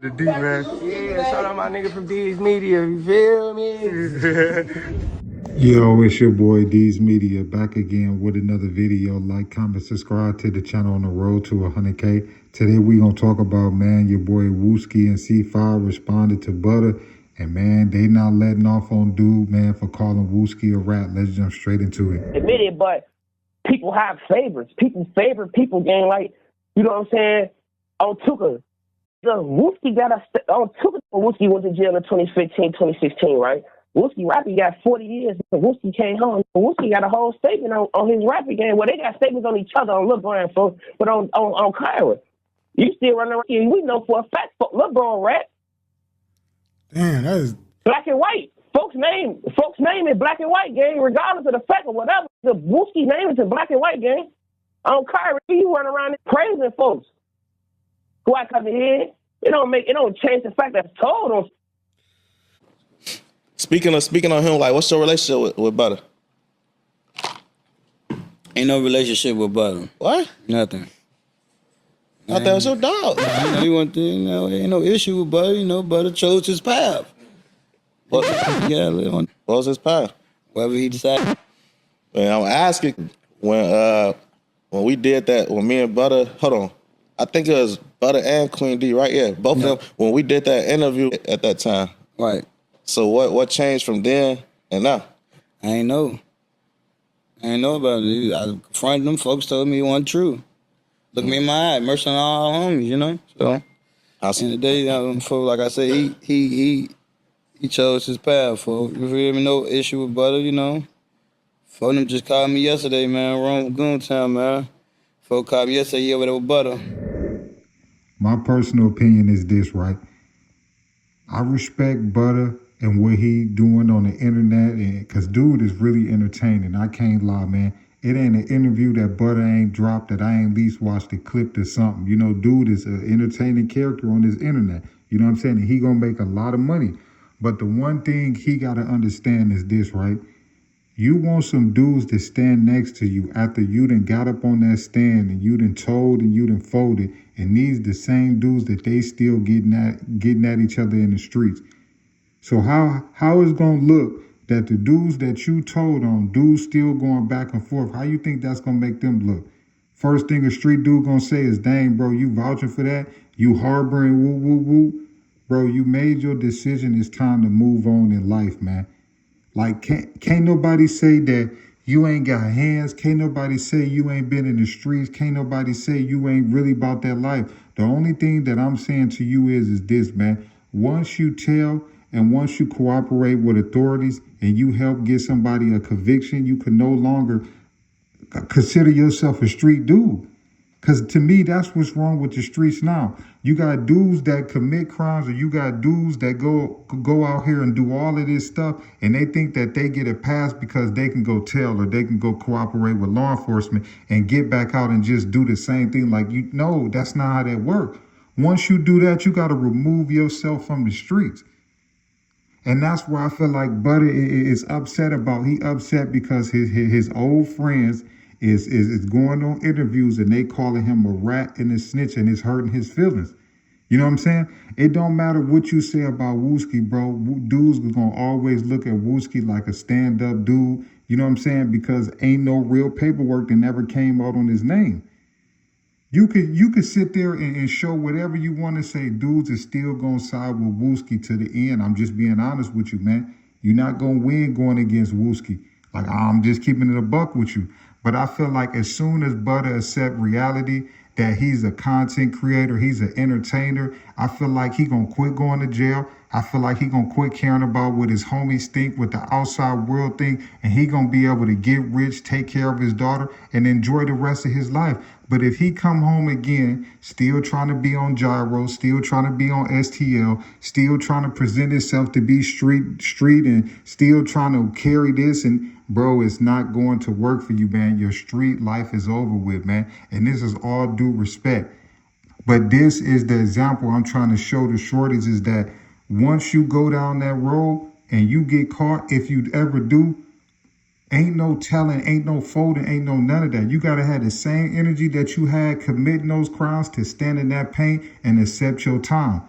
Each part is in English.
The D, man. Yeah, shout out my nigga from D's Media, you feel me? Yo, it's your boy D's Media back again with another video. Like, comment, subscribe to the channel on the road to 100K. Today we gonna talk about, man, your boy Wooski and C5 responded to Butta. And man, they not letting off on dude, man, for calling Wooski a rat. Let's jump straight into it. Admit it, but people have favorites. People favorite people gang, like, you know what I'm saying? On Tuka. The Wooski got on Tuka. Wooski went to jail in 2015, 2016, right? Wooski Rappy got 40 years. Wooski came home. Wooski got a whole statement on his Rappy game. Well, they got statements on each other on LeBron, folks, but on Kyra. You still running around here. We know for a fact, LeBron rap. Damn, that is black and white. Folks name is black and white gang, regardless of the fact or whatever. The Wooski name is in black and white gang. On Kyra, you run around praising folks who I come in here. It don't change the fact that's told on. Speaking of him, like, what's your relationship with Butta? Ain't no relationship with Butta. What? Nothing. I thought it was your dog. Ain't no issue with Butta. You know, Butta chose his path. What was his path? Whatever he decided. Man, I'm asking when we did that, when me and Butta, hold on, I think it was Butta and Queen D, right? Yeah, both of them. When we did that interview at that time. Right. So what changed from then and now? I ain't know about it. I confronted them. Folks told me it wasn't true. Look me in my eye, mercy on all homies, you know. So, in the day, for like I said, he chose his path. For you feel me? No issue with Butta, you know. For them just called me yesterday, man. Wrong Goontown, man. Folks called me yesterday, yeah, with Butta. my personal opinion is this, right? I respect Butta and what he doing on the internet, and cause dude is really entertaining. I can't lie, man. It ain't an interview that Butta ain't dropped that I ain't at least watched a clip or something. You know, dude is an entertaining character on this internet. You know what I'm saying? And he gonna make a lot of money. But the one thing he gotta understand is this, right? You want some dudes to stand next to you after you done got up on that stand and you done told and you done folded, and these the same dudes that they still getting at each other in the streets. So how is gonna look that the dudes that you told on, dudes still going back and forth? How you think that's gonna make them look? First thing a street dude gonna say is, dang, bro, you vouching for that? You harboring woo woo woo? Bro, you made your decision. It's time to move on in life, man. Like, can't nobody say that you ain't got hands. Can't nobody say you ain't been in the streets. Can't nobody say you ain't really about that life. The only thing that I'm saying to you is this, man. Once you tell and once you cooperate with authorities and you help get somebody a conviction, you can no longer consider yourself a street dude. Because to me, that's what's wrong with the streets now. You got dudes that commit crimes, or you got dudes that go out here and do all of this stuff, and they think that they get a pass because they can go tell or they can go cooperate with law enforcement and get back out and just do the same thing. Like, you know, that's not how that works. Once you do that, you got to remove yourself from the streets. And that's why I feel like Butta is upset about. He upset because his old friends is going on interviews and they calling him a rat and a snitch, and it's hurting his feelings. You know what I'm saying? It don't matter what you say about Wooski, bro. Dudes are going to always look at Wooski like a stand-up dude. You know what I'm saying? Because ain't no real paperwork that never came out on his name. You could sit there and show whatever you want to say. Dudes are still going to side with Wooski to the end. I'm just being honest with you, man. You're not going to win going against Wooski. Like, I'm just keeping it a buck with you. But I feel like as soon as Butta accept reality that he's a content creator, he's an entertainer, I feel like he gonna quit going to jail. I feel like he gonna quit caring about what his homies think, what the outside world think, and he gonna be able to get rich, take care of his daughter, and enjoy the rest of his life. But if he come home again, still trying to be on Gyro, still trying to be on STL, still trying to present himself to be street and still trying to carry this, and bro, it's not going to work for you, man. Your street life is over with, man. And this is all due respect. But this is the example I'm trying to show the shorties, is that once you go down that road and you get caught, if you ever do, ain't no telling, ain't no folding, ain't no none of that. You got to have the same energy that you had committing those crimes to stand in that pain and accept your time.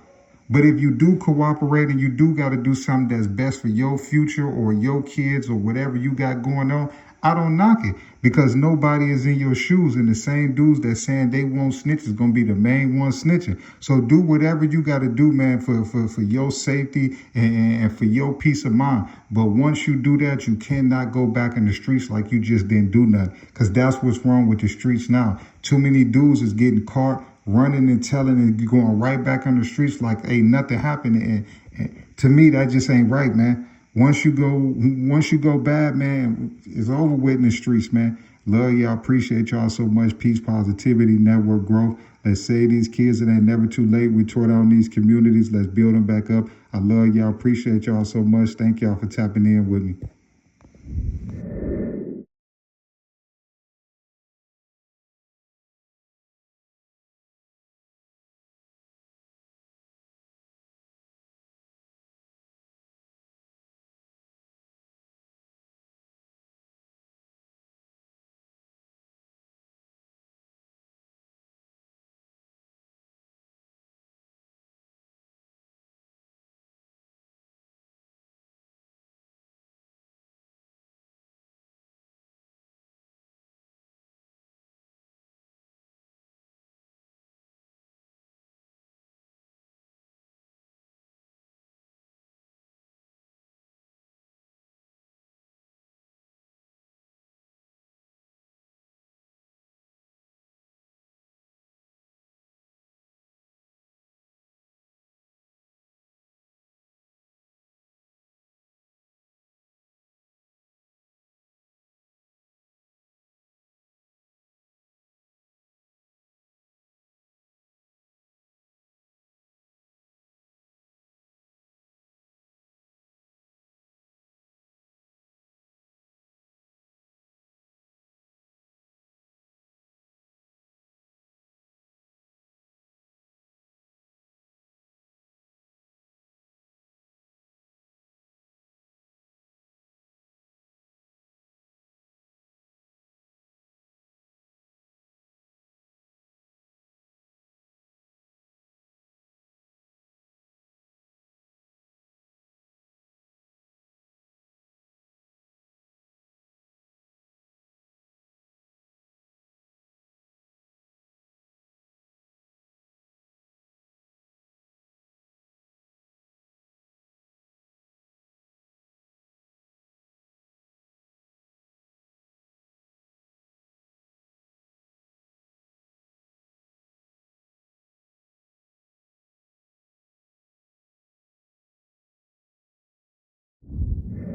But if you do cooperate and you do got to do something that's best for your future or your kids or whatever you got going on, I don't knock it, because nobody is in your shoes, and the same dudes that saying they won't snitch is gonna be the main one snitching. So do whatever you got to do, man, for your safety and for your peace of mind. But once you do that, you cannot go back in the streets like you just didn't do nothing, because that's what's wrong with the streets now. Too many dudes is getting caught running and telling and going right back on the streets like ain't nothing happened. And to me, that just ain't right, man. Once you go bad, man, it's over with in the streets, man. Love y'all, appreciate y'all so much. Peace, positivity, network growth. Let's save these kids. It ain't never too late. We tore down these communities. Let's build them back up. I love y'all, appreciate y'all so much. Thank y'all for tapping in with me.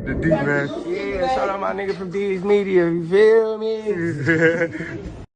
The D, man. Yeah, shout out my nigga from D's Media, you feel me?